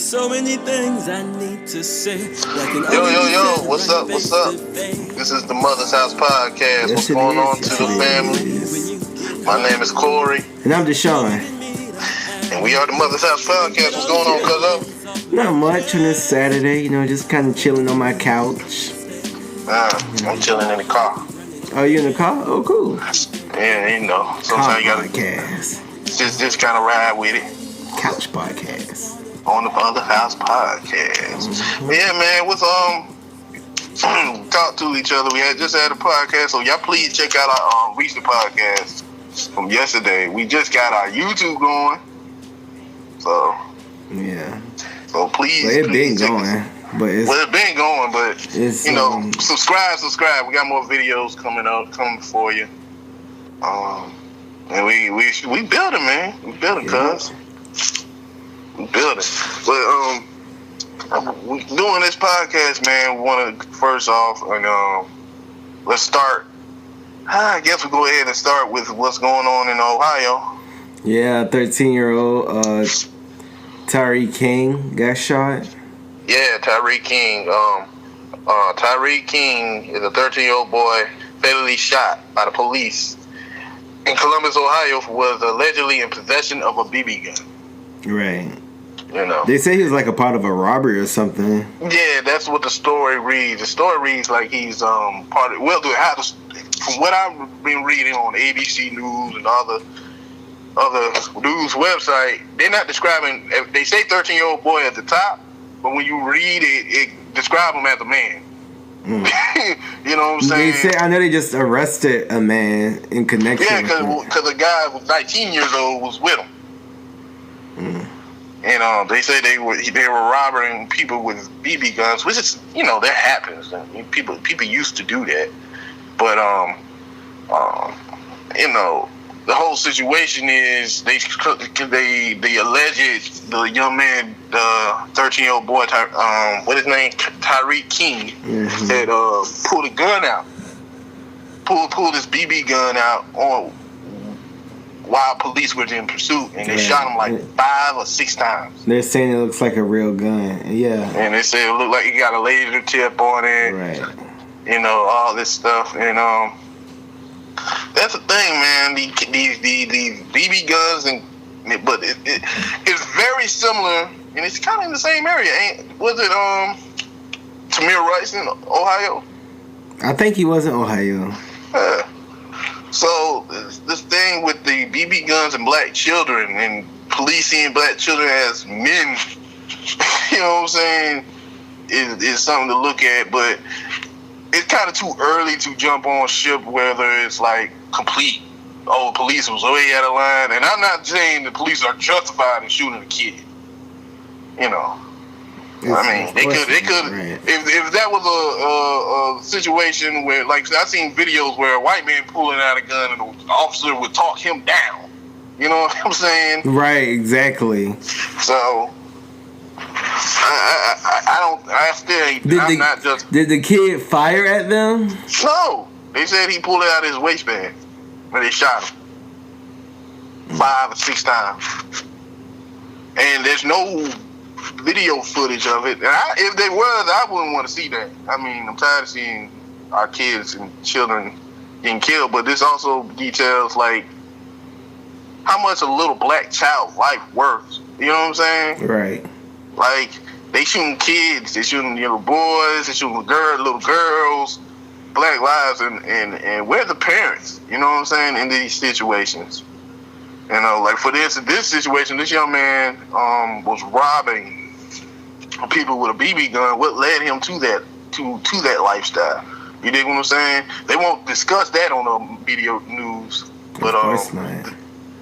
so many things I need to say. Yo, what's up? This is the Mother's House Podcast. What's going on to the family? My name is Corey. And I'm DeShaun. And we are the Mother's House Podcast. What's going on, cuz? Not much on this Saturday, just kind of chilling on my couch. I'm chilling in the car. Oh, you in the car? Oh, cool. Yeah, sometimes you gotta just kind of ride with it. Couch podcast. On the Mother House Podcast. Mm-hmm. Yeah, man, with talk to each other. We just had a podcast, so y'all please check out our recent podcast from yesterday. We just got our YouTube going, so yeah. So please, it's been going, but it's subscribe. We got more videos coming for you. And we building, man. We building, cuz. We building. But we doing this podcast, man. We want to first off, let's start. I guess we'll go ahead and start with what's going on in Ohio. Yeah, 13-year-old Tyre King got shot. Yeah, Tyre King. Tyre King is a 13-year-old boy fatally shot by the police in Columbus, Ohio, was allegedly in possession of a BB gun. Right. They say he was like a part of a robbery or something. Yeah, that's what the story reads. The story reads like he's part of. From what I've been reading on ABC News and other news website, they're not describing. They say 13-year-old boy at the top, but when you read it describes him as a man. You know what I'm saying? They say, I know they just arrested a man in connection. Yeah, because a guy who was 19 years old was with him. And they say they were robbing people with BB guns, which is that happens. I mean, people used to do that, but the whole situation is the young man, the 13-year-old boy, what his name, Tyre King, had pulled a gun out, pulled his BB gun out while police were in pursuit, and they shot him like 5 or 6 times. They're saying it looks like a real gun, yeah. And they say it looked like he got a laser tip on it, right? All this stuff, and that's the thing, man. These BB guns, but it's very similar, and it's kind of in the same area. Was it Tamir Rice in Ohio? I think he was in Ohio. Yeah. So this thing with the BB guns and black children and police seeing black children as men, you know what I'm saying, is something to look at, but it's kind of too early to jump on ship whether it's like complete. Oh, police was way out of line, and I'm not saying the police are justified in shooting a kid. I mean, they could. Right. If that was a situation where, like, I seen videos where a white man pulling out a gun and the officer would talk him down. You know what I'm saying? Right. Exactly. So Did the kid fire at them? No. They said he pulled it out of his waistband when they shot him 5 or 6 times. And there's no video footage of it. If there was, I wouldn't want to see that. I mean, I'm tired of seeing our kids and children getting killed, but this also details like how much a little black child's life worth. You know what I'm saying? Right. Like, they shooting kids, they shooting boys, they shooting little girls, black lives, and where the parents? You know what I'm saying? In these situations, like for this situation, this young man was robbing people with a BB gun. What led him to that lifestyle? You dig what I'm saying? They won't discuss that on the video news, but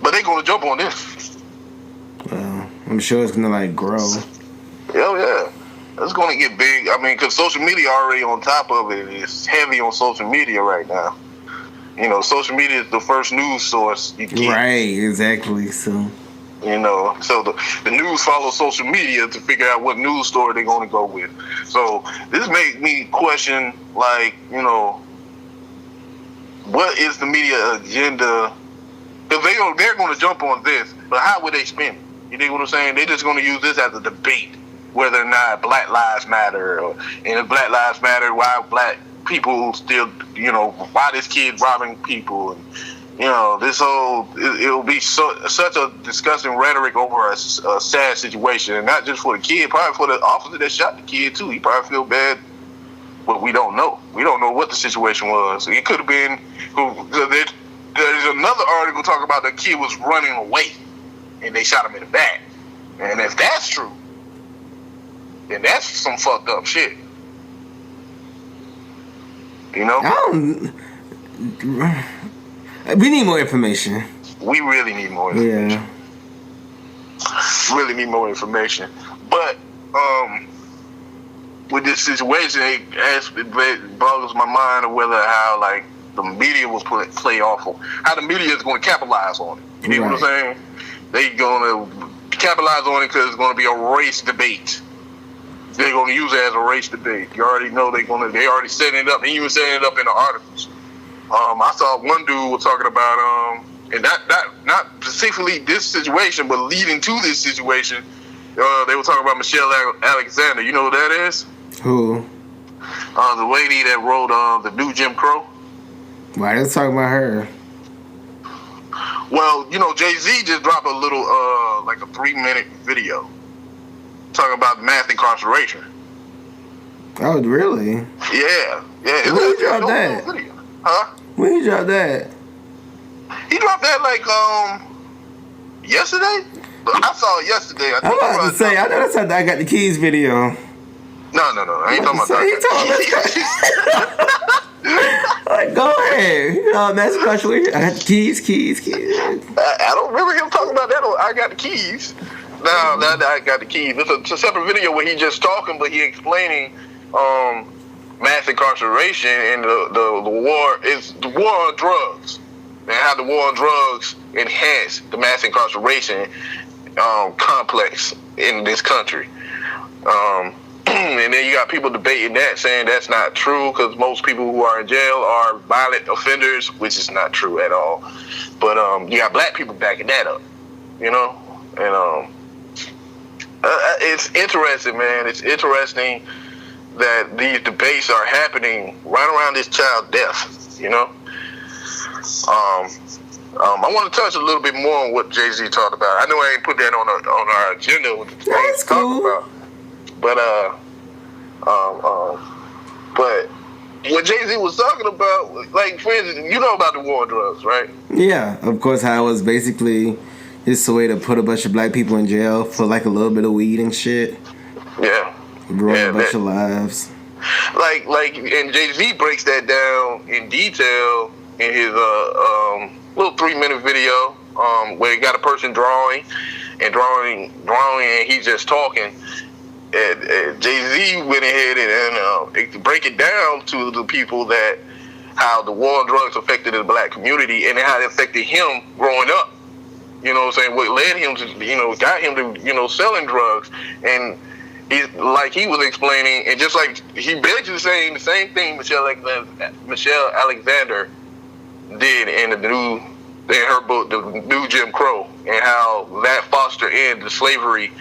but they're gonna jump on this. Well, I'm sure it's gonna grow. Hell yeah. It's going to get big. I mean, because social media already on top of it. It's heavy on social media right now. Social media is the first news source you get. Right, exactly. So the news follows social media to figure out what news story they're going to go with. So this made me question, what is the media agenda? Because they're going to jump on this, but how would they spin it? You know what I'm saying? They're just going to use this as a debate. whether or not Black Lives Matter, and if Black Lives Matter, why black people still, why this kid robbing people, and this whole it'll be such a disgusting rhetoric over a sad situation, and not just for the kid, probably for the officer that shot the kid too. He probably feel bad, but we don't know. We don't know what the situation was. It could have been. There's another article talking about the kid was running away, and they shot him in the back. And if that's true, then that's some fucked up shit. We need more information. We really need more information. Yeah. Really need more information. But with this situation, it boggles my mind of how like the media was play off of how the media is going to capitalize on it. You know what I'm saying? They're going to capitalize on it because it's going to be a race debate. They're going to use it as a race debate. You already know they already setting it up. They even setting it up in the articles. I saw one dude was talking about and not specifically this situation, but leading to this situation. They were talking about Michelle Alexander. You know who that is? Who? The lady that wrote the new Jim Crow. Why are they talking about her? Well, JayZ just dropped a little like a 3-minute video talking about mass incarceration. Oh, really? Yeah. When he dropped that? Video. Huh? When he dropped that? He dropped that like yesterday. I saw it yesterday. I'm about to say, I know that's how I Got the Keys video. No. I ain't talking about that. Like, go ahead. Mass incarceration. I got the keys. I don't remember him talking about that. I got the keys. No, I got the keys. It's a separate video where he just talking, but he explaining mass incarceration and the war. It's the war on drugs and how the war on drugs enhanced the mass incarceration complex in this country. And then you got people debating that, saying that's not true because most people who are in jail are violent offenders, which is not true at all. But you got black people backing that up, and it's interesting, man. It's interesting that these debates are happening right around this child's death, I want to touch a little bit more on what JayZ talked about. I know I ain't put that on our agenda with the things That's cool. about. But what JayZ was talking about, like, for instance, you know about the war on drugs, right? Yeah, of course. How it was basically just a way to put a bunch of black people in jail for like a little bit of weed and shit. Yeah, ruin a bunch of lives. Like, and JayZ breaks that down in detail in his little 3-minute video, where he got a person drawing, and he's just talking. And JayZ went ahead and break it down to the people that how the war on drugs affected the black community and how it affected him growing up. You know what I'm saying? What led him to, got him to, selling drugs. And he was explaining, and just like he basically saying the same thing Michelle Alexander did in her book, The New Jim Crow, and how that fostered into slavery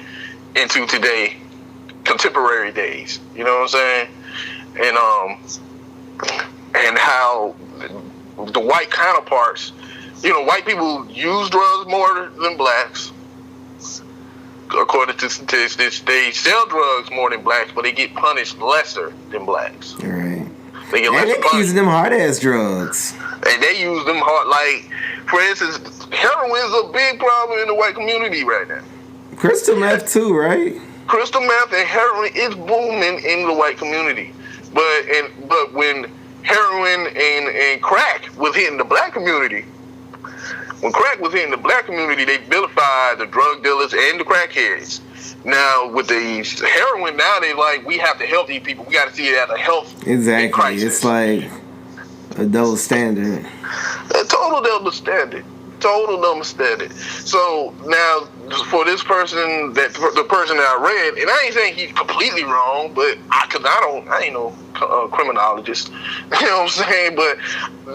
into today. Contemporary days, you know what I'm saying, and how the white counterparts, white people use drugs more than blacks. According to statistics, they sell drugs more than blacks, but they get punished lesser than blacks. All right. They get and they using them hard ass drugs. And they use them hard, like, for instance, heroin is a big problem in the white community right now. Crystal meth too, right? Crystal meth and heroin is booming in the white community, but when heroin and crack was hitting the black community, they vilified the drug dealers and the crackheads. Now with the heroin, now they like, we have to help these people. We got to see it as a health crisis. It's like a double standard. A total double standard. So now for this person, the person that I read, and I ain't saying he's completely wrong, but I ain't no criminologist, you know what I'm saying? But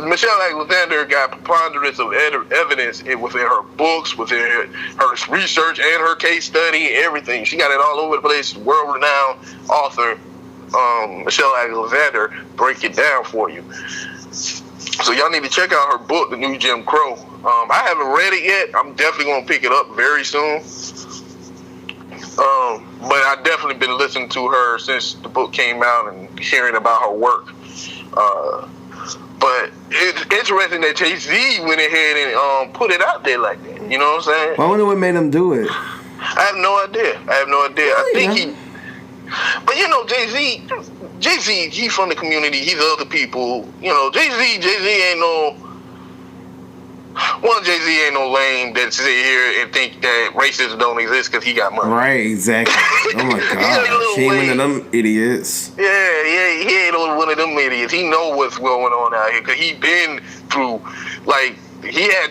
Michelle Alexander got preponderance of evidence within her books, within her research and her case study, everything. She got it all over the place. World-renowned author Michelle Alexander break it down for you. So y'all need to check out her book, The New Jim Crow. I haven't read it yet. I'm definitely going to pick it up very soon. But I've definitely been listening to her since the book came out and hearing about her work. But it's interesting that JayZ went ahead and put it out there like that. You know what I'm saying? Well, I wonder what made him do it. I have no idea. I think he... But, you know, JayZ, he's from the community. He's other people. You know, JayZ ain't no... JayZ ain't no lame that sit here and think that racism don't exist because he got money. Right, exactly. Oh my God. He ain't one of them idiots. Yeah, he ain't one of them idiots. He know what's going on out here because he been through, like, he had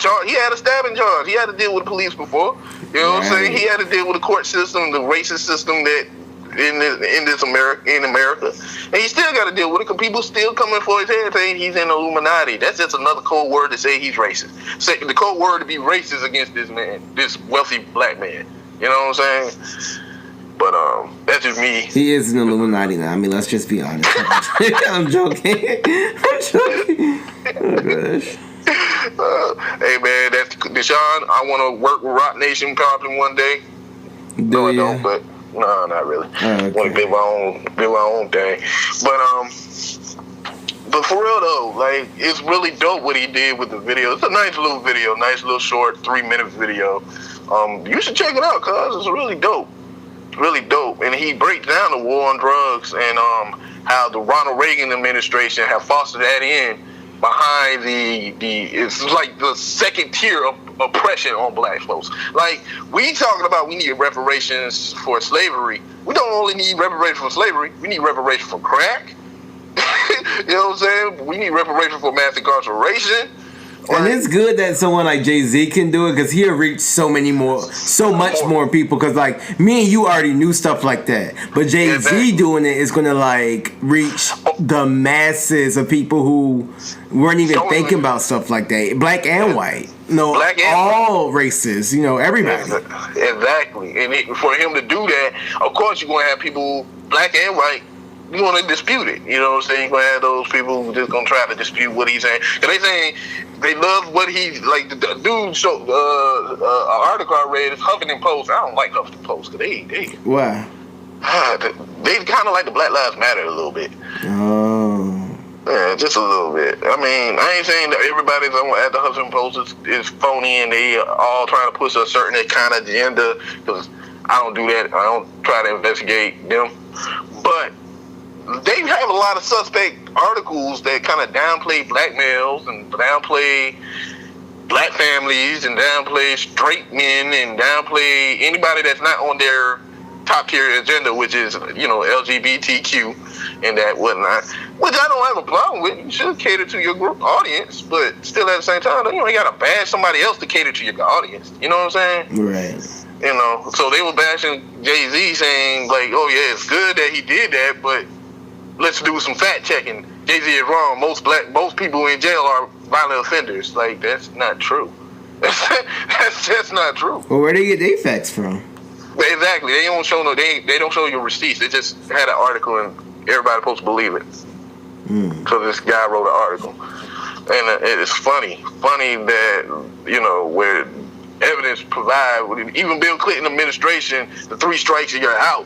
a stabbing charge. He had to deal with the police before. You know what I'm saying? He had to deal with the court system, the racist system that in America, and he still got to deal with it because people still coming for his head saying he's in Illuminati. That's just another code word to say he's racist. The code word to be racist against this man, this wealthy black man. You know what I'm saying? But that's just me. He is an Illuminati now. I mean, let's just be honest. I'm joking. Oh gosh. Hey man, that's DeShaun. I want to work with Rock Nation probably one day. No, I don't, but. No, not really. I want to build my own thing. But for real though, like, it's really dope what he did with the video. It's a nice little video, nice little short 3-minute video. You should check it out, cause it's really dope. Really dope. And he breaks down the war on drugs and how the Ronald Reagan administration have fostered that in behind it's like the second tier of oppression on black folks. Like, we talking about we need reparations for slavery. We don't only need reparations for slavery, we need reparations for crack. You know what I'm saying? We need reparations for mass incarceration. And it's good that someone like JayZ can do it because he'll reach so much more people. Because like me and you already knew stuff like that, but JayZ doing it is gonna like reach the masses of people who weren't even thinking about stuff like that, black and white. No, all races. You know, everybody. Exactly. And for him to do that, of course, you're gonna have people, black and white. You want to dispute it, you know what I'm saying? You're going to have those people who just going to try to dispute what he's saying. Because they saying they love what he, like the dude showed, an article I read is Huffington Post. I don't like Huffington Post because they why? They kind of like the Black Lives Matter a little bit. Oh. Yeah, just a little bit. I mean, I ain't saying that everybody at the Huffington Post is phony and they all trying to push a certain kind of agenda because I don't do that. I don't try to investigate them. But they have a lot of suspect articles that kind of downplay black males and downplay black families and downplay straight men and downplay anybody that's not on their top tier agenda, which is, you know, LGBTQ and that whatnot, which I don't have a problem with. You should cater to your group audience, but still at the same time, you ain't got to bash somebody else to cater to your audience. You know what I'm saying? Right. You know, so they were bashing JayZ saying, like, oh yeah, it's good that he did that, but let's do some fact checking. JayZ is wrong. Most people in jail are violent offenders. Like, that's not true. That's just not true. Well, where do they get their facts from? Exactly. They don't show they don't show you receipts. They just had an article and everybody's supposed to believe it. So this guy wrote an article, and it's funny that, you know, where evidence provide, even Bill Clinton administration, the 3 strikes you're out.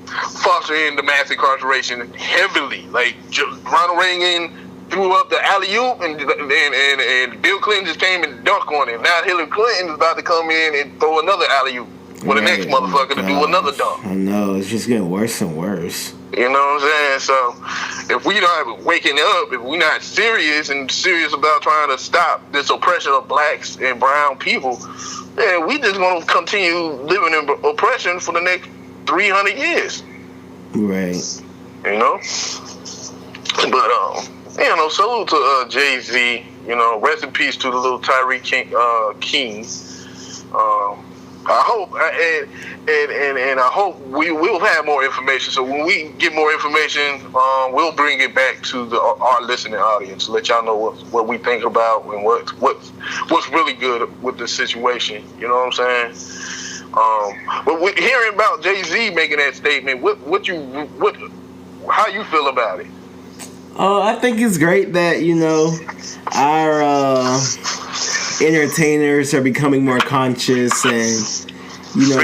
Fostering the mass incarceration heavily. Like, Ronald Reagan threw up the alley-oop and Bill Clinton just came and dunked on him. Now Hillary Clinton is about to come in and throw another alley-oop for the next motherfucker to do another dunk. I know, it's just getting worse and worse. You know what I'm saying? So if we not waking up, if we're not serious about trying to stop this oppression of blacks and brown people, then we just going to continue living in oppression for the next 300 years. Right. You know? But, you know, salute to JayZ. You know, rest in peace to the little Tyre King. I hope, and I hope we will have more information. So when we get more information, we'll bring it back to our listening audience, let y'all know what we think about and what's really good with the situation. You know what I'm saying? But hearing about JayZ making that statement, how you feel about it? I think it's great that our entertainers are becoming more conscious and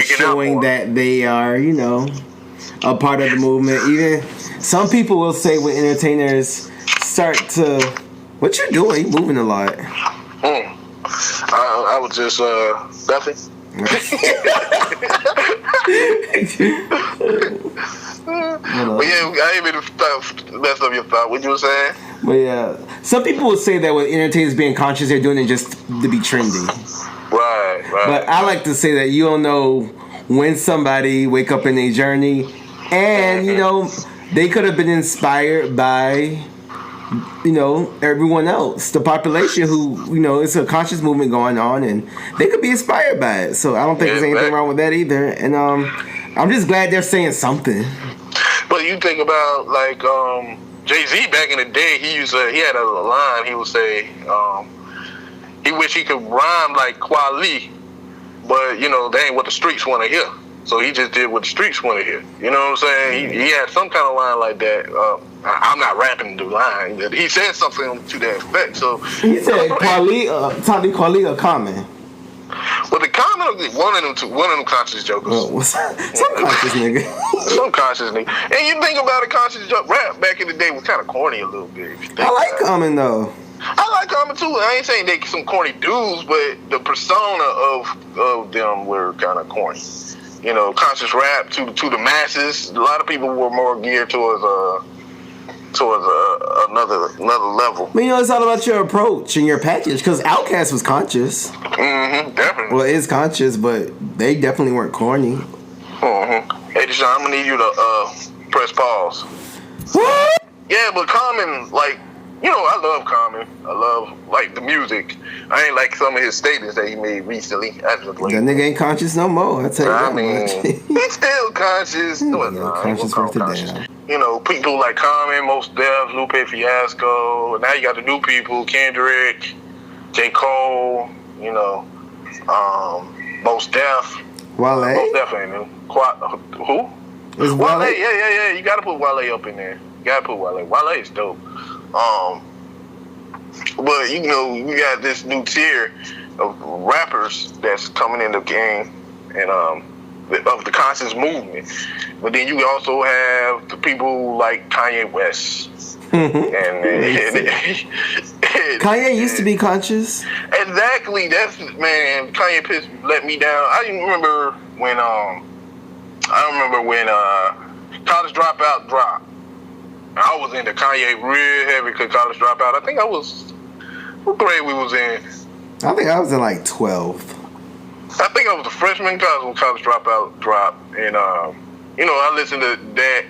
showing that they are a part of the movement. Even some people will say when entertainers start to, what you doing? You moving a lot. I was just nothing. But yeah, I ain't been mess up your thought. What you were saying? But yeah, some people will say that with entertainers being conscious, they're doing it just to be trendy. Right. But I like to say that you don't know when somebody wake up in their journey, and they could have been inspired by everyone else, the population who it's a conscious movement going on, and they could be inspired by it. So I don't think there's anything wrong with that either. And I'm just glad they're saying something. But you think about like JayZ back in the day, he had a line. He would say he wish he could rhyme like Kweli, but they ain't what the streets want to hear. So he just did what the streets want to hear. You know what I'm saying? He had some kind of line like that. I'm not rapping the line. He said something to that effect. So he said Kweli, Kweli or Common. Well, the Common, one of them conscious jokers. Some conscious nigga. Some conscious nigga. And you think about a conscious joke, rap back in the day was kind of corny a little bit. I like Common though. I like Common too. I ain't saying they some corny dudes, but the persona of them were kind of corny. Conscious rap to the masses. A lot of people were more geared towards another level. But it's all about your approach and your package. Because Outkast was conscious. Mm-hmm, definitely. Well, it's conscious, but they definitely weren't corny. Mm-hmm. Hey, Deshaun, I'm gonna need you to press pause. What? Yeah, but Common, like, I love Common. I love the music. I ain't like some of his statements that he made recently. That nigga ain't conscious no more. I tell you that much. He's still conscious. Conscious worth the damn. People like Common, Mos Def, Lupe Fiasco. Now you got the new people, Kendrick, J. Cole. Mos Def. Wale. Mos Def ain't new. Who? Is Wale? Yeah. You gotta put Wale up in there. You gotta put Wale. Wale is dope. But you got this new tier of rappers that's coming in the game and of the conscious movement. But then you also have the people like Kanye West. and Kanye used to be conscious. Exactly. Kanye let me down. I remember when College Dropout dropped. I was into Kanye real heavy because College Dropout. I think I was, what grade we was in? I think I was in like 12th. I think I was a freshman in college when College Dropout dropped. And, I listened to that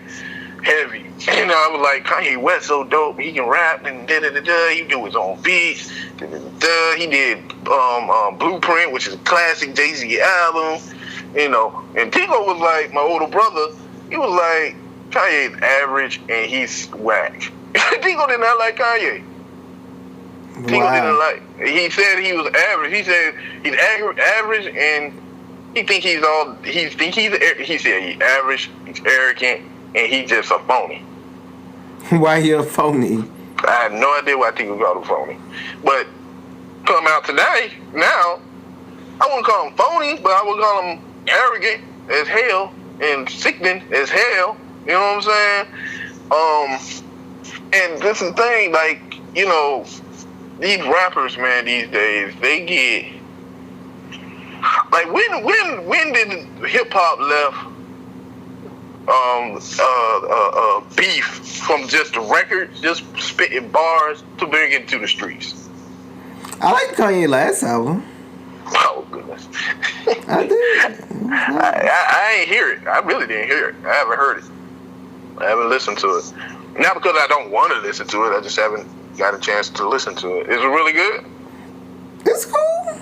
heavy. And I was like, Kanye West so dope. He can rap and da-da-da-da. He do his own beats. Da-da-da-da. He did Blueprint, which is a classic JayZ album. And Tigo was like, my older brother, he was like, Kanye's average and he's whack. Tigo did not like Kanye. Tigo didn't like. He said he was average. He said he's average and he said he's average, he's arrogant, and he's just a phony. Why he a phony? I have no idea why Tigo called him phony. But come out today, now, I wouldn't call him phony, but I would call him arrogant as hell and sickening as hell. You know what I'm saying? And this is the thing, these rappers, man, these days, they get when did hip hop left beef from just the records, just spitting bars to bring it to the streets? I like Kanye last album. Oh goodness. I did. I ain't hear it. I really didn't hear it. I haven't heard it. I haven't listened to it. Not because I don't want to listen to it. I just haven't got a chance to listen to it. Is it really good? It's cool.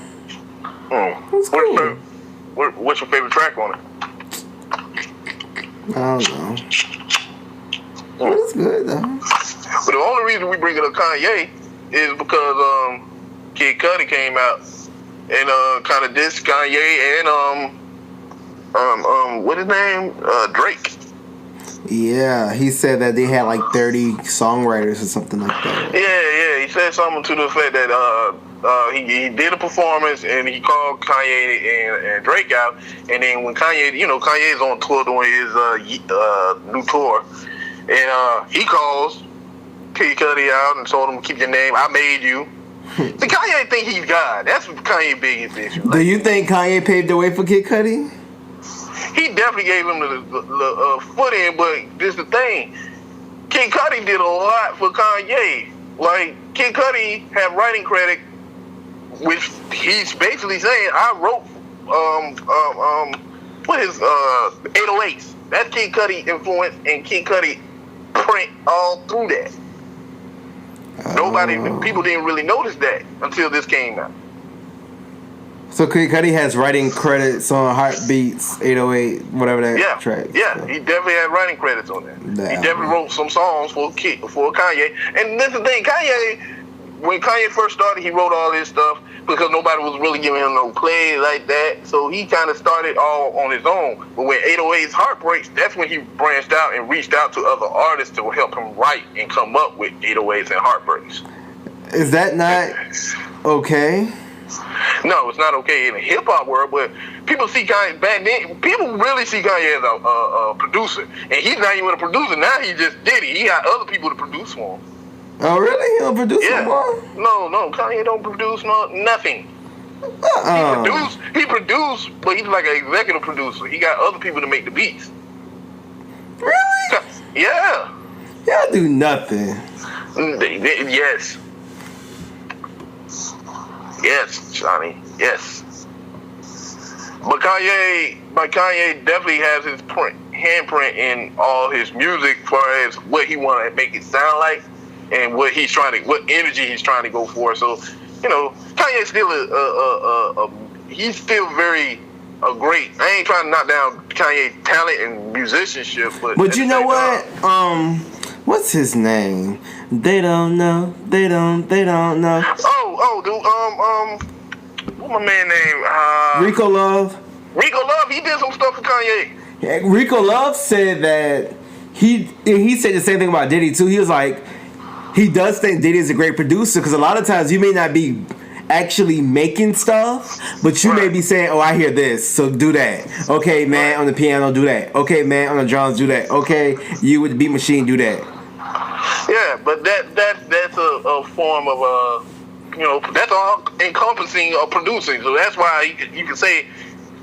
It's cool. What's your favorite track on it? I don't know. But it's good though. But the only reason we bring it up Kanye is because Kid Cudi came out and kind of dissed Kanye and what his name? Drake. Yeah, he said that they had like 30 songwriters or something like that. Yeah, he said something to the effect that he did a performance and he called Kanye and Drake out, and then when Kanye, Kanye's on tour doing his new tour, and he calls Kid Cudi out and told him, keep your name, I made you. The Kanye think he's God. That's what Kanye biggest issue. Do you think Kanye paved the way for Kid Cudi? He definitely gave him the foot in, but this is the thing. Kid Cudi did a lot for Kanye. Like, Kid Cudi had writing credit, which he's basically saying, I wrote, what is 808s. That's Kid Cudi influence, and Kid Cudi print all through that. People didn't really notice that until this came out. So Kid Cudi has writing credits on Heartbeats, 808, whatever that track. Yeah, so. He definitely had writing credits on that. He definitely wrote some songs for Kanye. And this is the thing, when Kanye first started, he wrote all this stuff because nobody was really giving him no play like that. So he kind of started all on his own. But when 808's Heartbreaks, that's when he branched out and reached out to other artists to help him write and come up with 808s and Heartbreaks. Is that not okay? No, it's not okay in the hip hop world, but people see Kanye back then. People really see Kanye as a producer, and he's not even a producer now. He just did it. He got other people to produce for him. Oh, really? He don't produce no more? No, Kanye don't produce nothing. He produced, but he's like an executive producer. He got other people to make the beats. Really? Yeah. Y'all do nothing. Yes. Yes, Johnny. Yes. But Kanye definitely has his handprint in all his music, as far as what he want to make it sound like, and what energy he's trying to go for. So, Kanye's still he's still very great. I ain't trying to knock down Kanye's talent and musicianship, but you know what? What's his name? They don't know. They don't know. What's my man name? Rico Love. Rico Love, he did some stuff for Kanye. Yeah, Rico Love said that he said the same thing about Diddy too. He was like, he does think Diddy is a great producer because a lot of times you may not be actually making stuff, but you may be saying, oh, I hear this, so do that. Okay, man, on the piano, do that. Okay, man, on the drums, do that. Okay, you with the beat machine, do that. Yeah, but that's a form of that's all encompassing of producing. So that's why you can say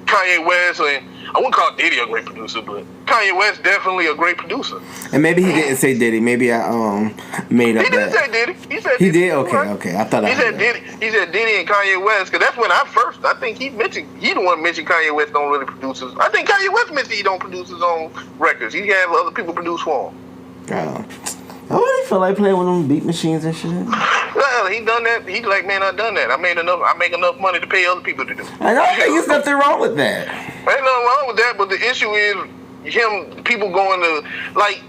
Kanye West, and I wouldn't call Diddy a great producer, but Kanye West definitely a great producer. And maybe he didn't say Diddy. Maybe I made up. He didn't say Diddy. He said he Diddy. Did. Okay. I thought he said Diddy. He said Diddy and Kanye West, because that's when I think he the one mentioned Kanye West don't really produce his. I think Kanye West mentioned he don't produce his own records. He have other people produce for him. I really feel like playing with them beat machines and shit. Well, he done that. He's like, man, I done that. I make enough money to pay other people to do. I don't think there's nothing wrong with that. Ain't nothing wrong with that, but the issue is people going to like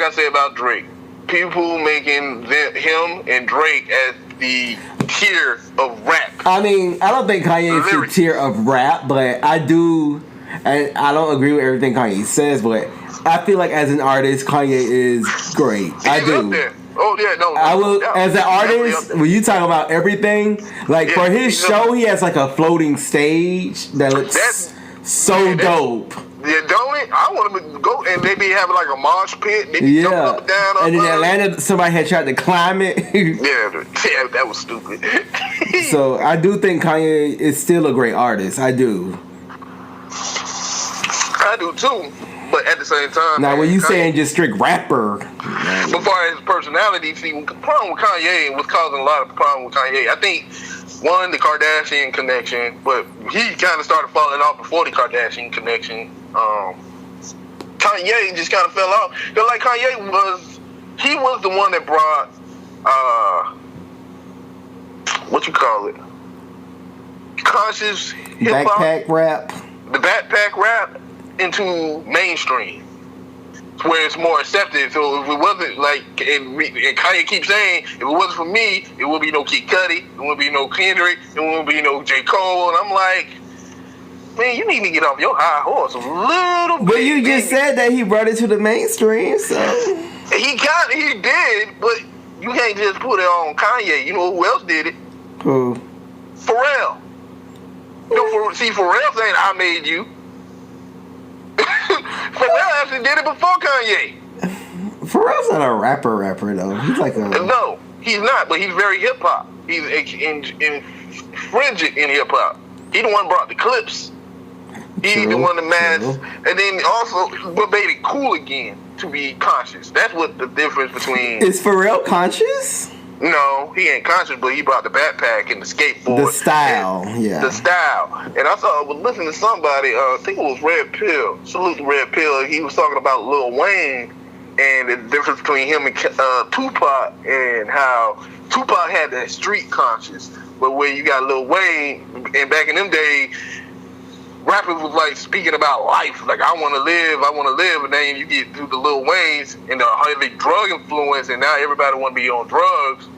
I said about Drake. People making him and Drake as the tier of rap. I mean, I don't think Kanye is the tier of rap, but I do, and I don't agree with everything Kanye says, but I feel like as an artist, Kanye is great. I do. Oh yeah, no. I will. As an artist, when you talk about everything, like for his show, he has like a floating stage that looks so dope. Yeah, don't it? I want him to go and maybe have like a mosh pit. Maybe jump up and down. And in Atlanta, somebody had tried to climb it. yeah, that was stupid. So I do think Kanye is still a great artist. I do. I do too. But at the same time, now when you saying just strict rapper, as far as his personality, see, the problem with Kanye and what's causing a lot of problem with Kanye, I think one, the Kardashian connection, but he kind of started falling off before the Kardashian connection. Kanye just kind of fell off. Cause like Kanye was the one that brought what you call it, conscious hip hop, backpack rap. the backpack rap into mainstream, where it's more accepted. So if it wasn't like, and Kanye keeps saying, if it wasn't for me, it would be no Kid Cudi, it wouldn't be no Kendrick, it wouldn't be no J. Cole. And I'm like, man, you need to get off your high horse a little bit. But you just said that he brought it to the mainstream, so he did, but you can't just put it on Kanye. You know who else did it? who? Pharrell. See, Pharrell saying I made you. Pharrell actually did it before Kanye. Pharrell's not a rapper though. He's like a No, he's not, but he's very hip hop. He's infringing in hip hop. He the one brought the clips. He's the one that mass, and then also what made it cool again to be conscious. That's what the difference between. Is Pharrell conscious? No, he ain't conscious, but he brought the backpack and the skateboard. The style, yeah. The style. And I was listening to somebody, I think it was Red Pill, salute to Red Pill, he was talking about Lil Wayne and the difference between him and Tupac, and how Tupac had that street conscious, but where you got Lil Wayne, and back in them days, rappers was like speaking about life, like I want to live, and then you get through the Lil Waynes and the heavy drug influence, and now everybody want to be on drugs.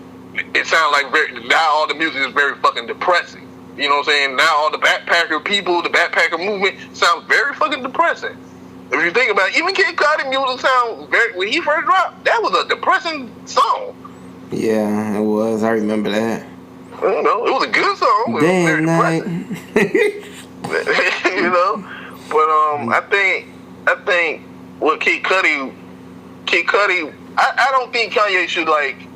It sounds like now all the music is very fucking depressing. You know what I'm saying? Now all the backpacker people, the backpacker movement sounds very fucking depressing. If you think about it, even Kid Cudi music sound when he first dropped, that was a depressing song. Yeah, it was. I remember that. I don't know, it was a good song. Damn night. You know, but I think what Kid Cudi, I don't think Kanye should like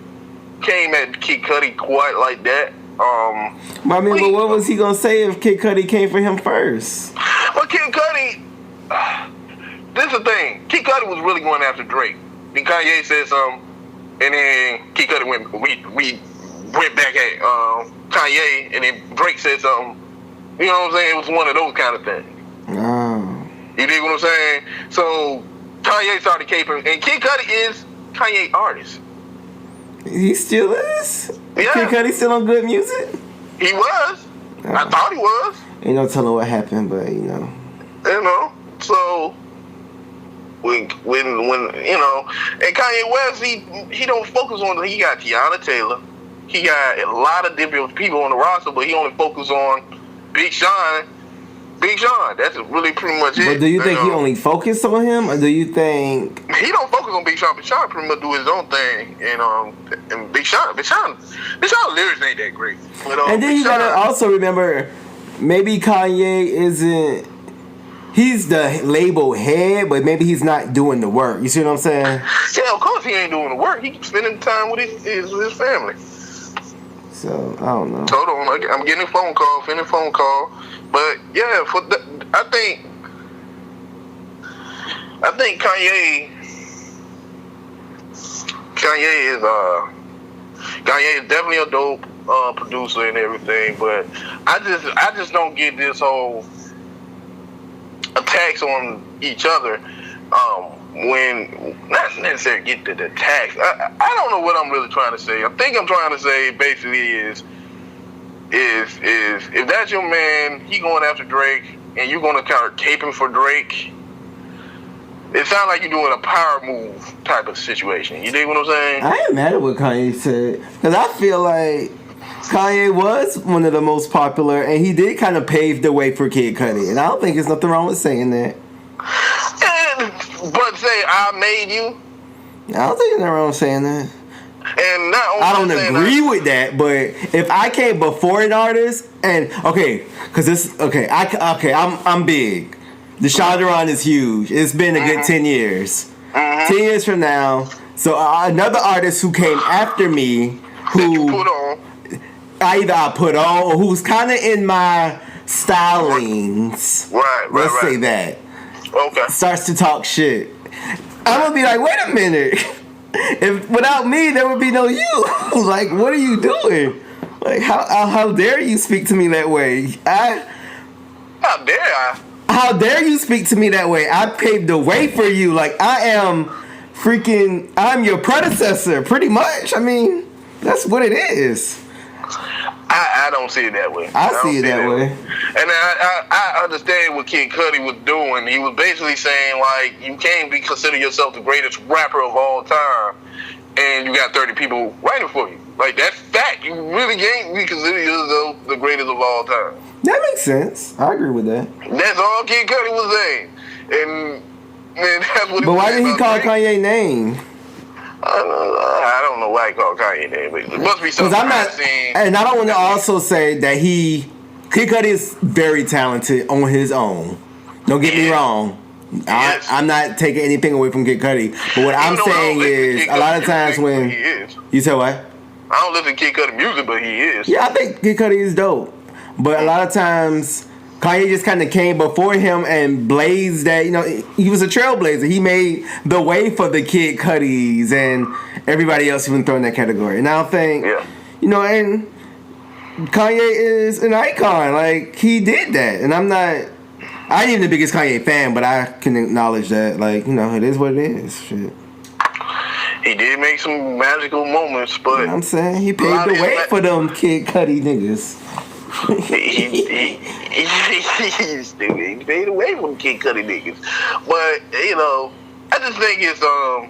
came at Kid Cudi quite like that. I mean, but what was he gonna say if Kid Cudi came for him first? But Kid Cudi, this is the thing. Kid Cudi was really going after Drake. Then Kanye said something, and then Kid Cudi we went back at Kanye, and then Drake said something. You know what I'm saying? It was one of those kind of things. Oh. You dig what I'm saying? So Kanye started caping, and Kid Cudi is Kanye artist. He still is? Yeah. Kid Cudi still on good music? He was. I thought he was. Ain't no telling what happened, but you know. You know, so when you know, and Kanye West, he don't focus on. He got Tiana Taylor. He got a lot of different people on the roster, but he only focus on Big Sean. That's really pretty much it. But do you think he only focused on him, or do you think he don't focus on Big Sean? Big Sean pretty much do his own thing, and Big Sean lyrics ain't that great. But, and then you gotta also remember, maybe Kanye isn't. He's the label head, but maybe he's not doing the work. You see what I'm saying? Yeah, of course he ain't doing the work. He spending time with his family. So I don't know. Hold on, I'm getting a phone call. But yeah, I think Kanye is definitely a dope producer and everything. But I just don't get this whole attacks on each other. When not necessarily get the attacks. I don't know what I'm really trying to say. I think I'm trying to say basically is if that's your man, he going after Drake, and you're gonna kind of caping for Drake. It sounds like you're doing a power move type of situation. You dig what I'm saying? I ain't mad at what Kanye said, because I feel like Kanye was one of the most popular, and he did kind of pave the way for Kid Cudi, and I don't think there's nothing wrong with saying that. But say I made you. I don't think there's nothing wrong with saying that. And not only I don't agree with that, but if I came before an artist, and I'm big. DeShaunDuron is huge. It's been a good 10 years. 10 years from now, so another artist who came after me, who put on. I put on, or who's kind of in my stylings. Right. Let's say that. Okay. Starts to talk shit. I'm gonna be like, wait a minute. If without me, there would be no you. Like, what are you doing? Like, how dare you speak to me that way? How dare I? How dare you speak to me that way? I paved the way for you. Like, I'm your predecessor, pretty much. I mean, that's what it is. I I don't see it that way. I see it that way. And I understand what Kid Cudi was doing. He was basically saying, like, you can't consider yourself the greatest rapper of all time, and you got 30 people writing for you. Like, that's fact. You really can't consider yourself the greatest of all time. That makes sense. I agree with that. That's all Kid Cudi was saying. And man, that's what. But why did he call Kanye's name? I don't know why he called Kanye name, but it must be something. And I don't want to also say that Kid Cudi is very talented on his own. Don't get me wrong. Yes. I'm not taking anything away from Kid Cudi, but what I'm saying is a lot of times when you say what? I don't listen to Kid Cudi music, but he is. Yeah, I think Kid Cudi is dope, but a lot of times Kanye just kind of came before him and blazed that, he was a trailblazer. He made the way for the Kid Cudis and everybody else who been thrown in that category. And I think, and Kanye is an icon. Like, he did that. And I ain't even the biggest Kanye fan, but I can acknowledge that, like, it is what it is. Shit. He did make some magical moments, but... I'm saying, he paved the way for them Kid Cudi niggas. He's stupid. He paid away from Kid Cudi niggas, but I just think it's I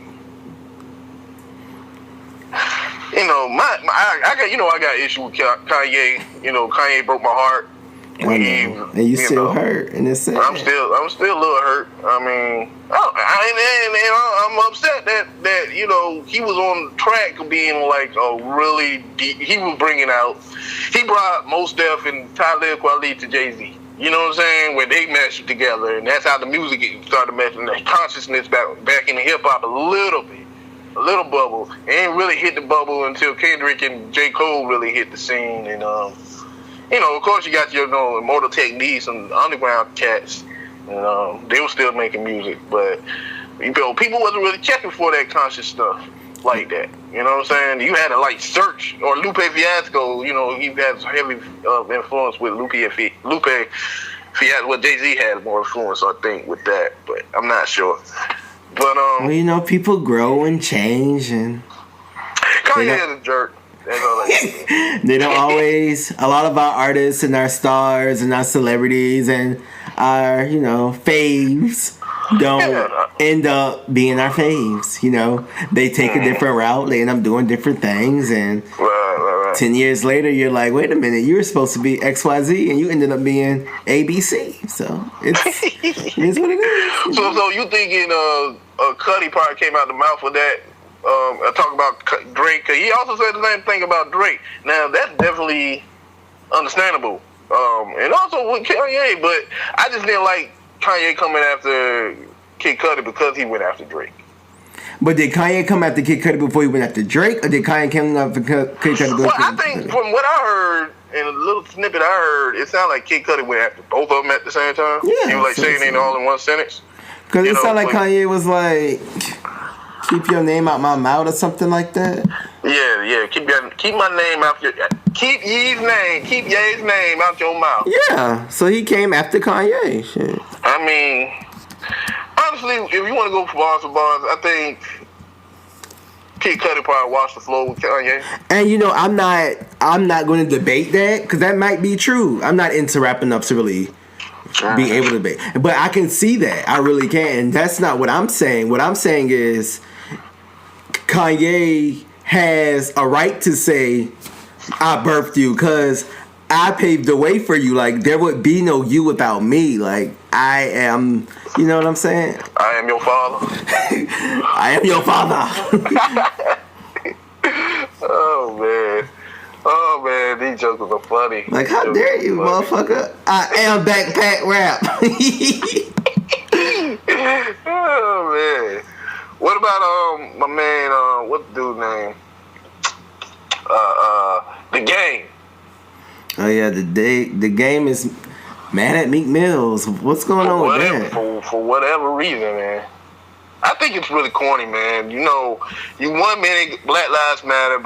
got issue with Kanye. Kanye broke my heart. And you still hurt, and it's sad. I'm still a little hurt. I mean, I'm upset that he was on track of being like a really deep. He brought Mos Def and Tyler King to JayZ. You know what I'm saying? When they meshed together, and that's how the music started meshing. The consciousness back in the hip hop a little bit, a little bubble. It ain't really hit the bubble until Kendrick and J. Cole really hit the scene, and of course, you got your Immortal Techniques and underground cats, and they were still making music, but people wasn't really checking for that conscious stuff like that. You know what I'm saying? You had to search, or Lupe Fiasco. He has heavy influence with Lupe Fiasco. Well, JayZ had more influence, I think, with that, but I'm not sure. But people grow and change, and Kanye is a jerk. They don't always. A lot of our artists and our stars and our celebrities and our faves don't end up being our faves. They take a different route. They end up doing different things, and 10 years later, you're like, wait a minute, you were supposed to be XYZ, and you ended up being ABC. So it's what it is. So you thinking Cudi probably came out the mouth with that? Talk about Drake. He also said the same thing about Drake. Now that's definitely understandable, and also with Kanye. But I just didn't like Kanye coming after Kid Cudi because he went after Drake. But did Kanye come after Kid Cudi before he went after Drake, or did Kanye come after Kid Cudi? Well, I think from what I heard in a little snippet I heard, it sounded like Kid Cudi went after both of them at the same time. Yeah, he was like saying it all in one sentence. Because it sounded like Kanye was like, keep your name out my mouth or something like that. Yeah. Keep my name out your. Keep Ye's name out your mouth. Yeah. So he came after Kanye. Shit. I mean, honestly, if you want to go for bars, I think Kid Cudi probably washed the floor with Kanye. And I'm not going to debate that because that might be true. I'm not into rap enough to really be able to debate, but I can see that. I really can. And that's not what I'm saying. What I'm saying is Kanye has a right to say, I birthed you because I paved the way for you. Like, there would be no you without me. Like, I am, you know what I'm saying? I am your father. I am your father. Oh man, these jokers are funny. Like, how dare you, motherfucker? I am backpack rap. Oh man. What about my man? What's the dude's name? The Game. Oh yeah, the Game is mad at Meek Mills. What's going on with that? For whatever reason, man. I think it's really corny, man. You 1 minute Black Lives Matter,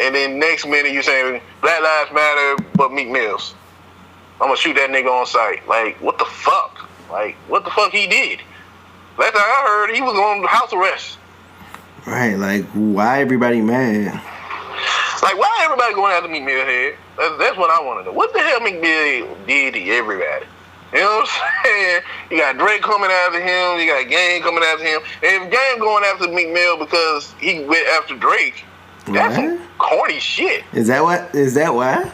and then next minute you saying Black Lives Matter, but Meek Mills. I'm gonna shoot that nigga on sight. Like, what the fuck? Like, what the fuck he did? Last time I heard, he was on house arrest. Right, like, why everybody mad? Like, why everybody going after Meek Mill head? That's what I want to know. What the hell Meek Mill did to everybody? You know what I'm saying? You got Drake coming after him. You got Game coming after him. And if Game going after Meek Mill because he went after Drake, that's some corny shit. Is that why?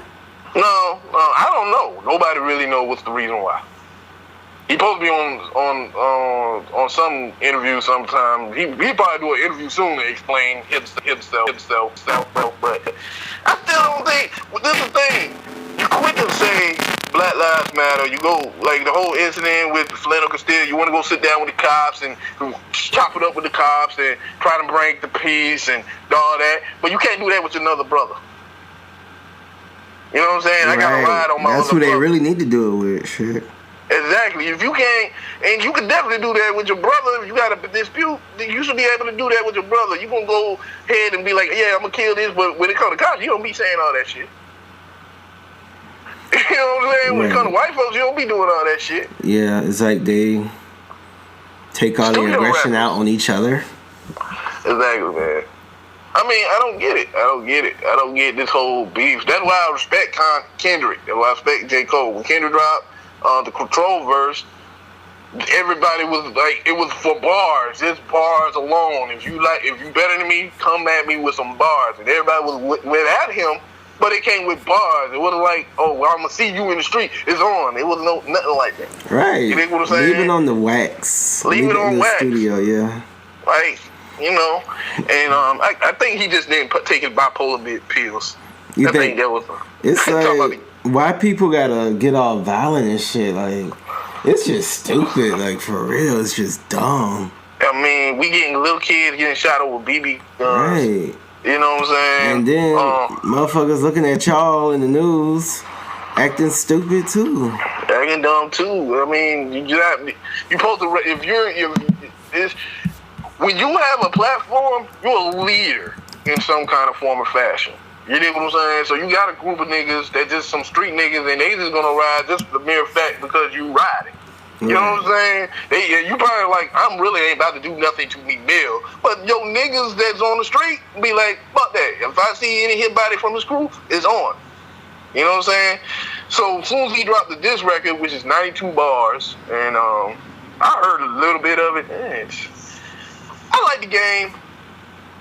No, I don't know. Nobody really knows what's the reason why. He supposed to be on some interview sometime. He probably do an interview soon to explain himself. But I still don't think. This is the thing. You quick to say Black Lives Matter. You go like the whole incident with Flannel Castile. You want to go sit down with the cops and chop it up with the cops and try to bring the peace and all that. But you can't do that with another brother. You know what I'm saying? Right. I gotta ride on my That's other who they brother. really need to do it with. Shit. Exactly. If you can't, and you can definitely do that with your brother. If you got a dispute, you should be able to do that with your brother. You gonna go ahead and be like, yeah, I'm gonna kill this, but when it comes to cops, you don't be saying all that shit. You know what I'm saying? When it comes to white folks, you don't be doing all that shit. Yeah, it's like they take all their aggression out on each other. Exactly, man. I mean, I don't get it. I don't get this whole beef. That's why I respect Kendrick. That's why I respect J. Cole. When Kendrick dropped the Control verse, everybody was like, it was for bars. Just bars alone. If you better than me, come at me with some bars. And everybody went at him, but it came with bars. It wasn't like, oh, well, I'm gonna see you in the street. It's on. It wasn't nothing like that. Right. You know what I'm saying? Leave it on the wax. Leave it on in wax. The studio, yeah. Like, you know, and I think he just didn't take his bipolar pills. You I think that was. It's like, why people gotta get all violent and shit? Like, it's just stupid. Like, for real, it's just dumb. I mean, we getting little kids getting shot over BB guns. Right. You know what I'm saying? And then motherfuckers looking at y'all in the news acting stupid too. Acting dumb too. I mean, you supposed to, when you have a platform, you're a leader in some kind of form or fashion. You know what I'm saying? So you got a group of niggas that just some street niggas and they just gonna ride just for the mere fact because you riding. You know what I'm saying? You probably like, I'm really ain't about to do nothing to Meek Mill. But yo niggas that's on the street be like, fuck that. If I see any hit body from this crew, it's on. You know what I'm saying? So as soon as he dropped the diss record, which is 92 bars, and I heard a little bit of it, I like the Game.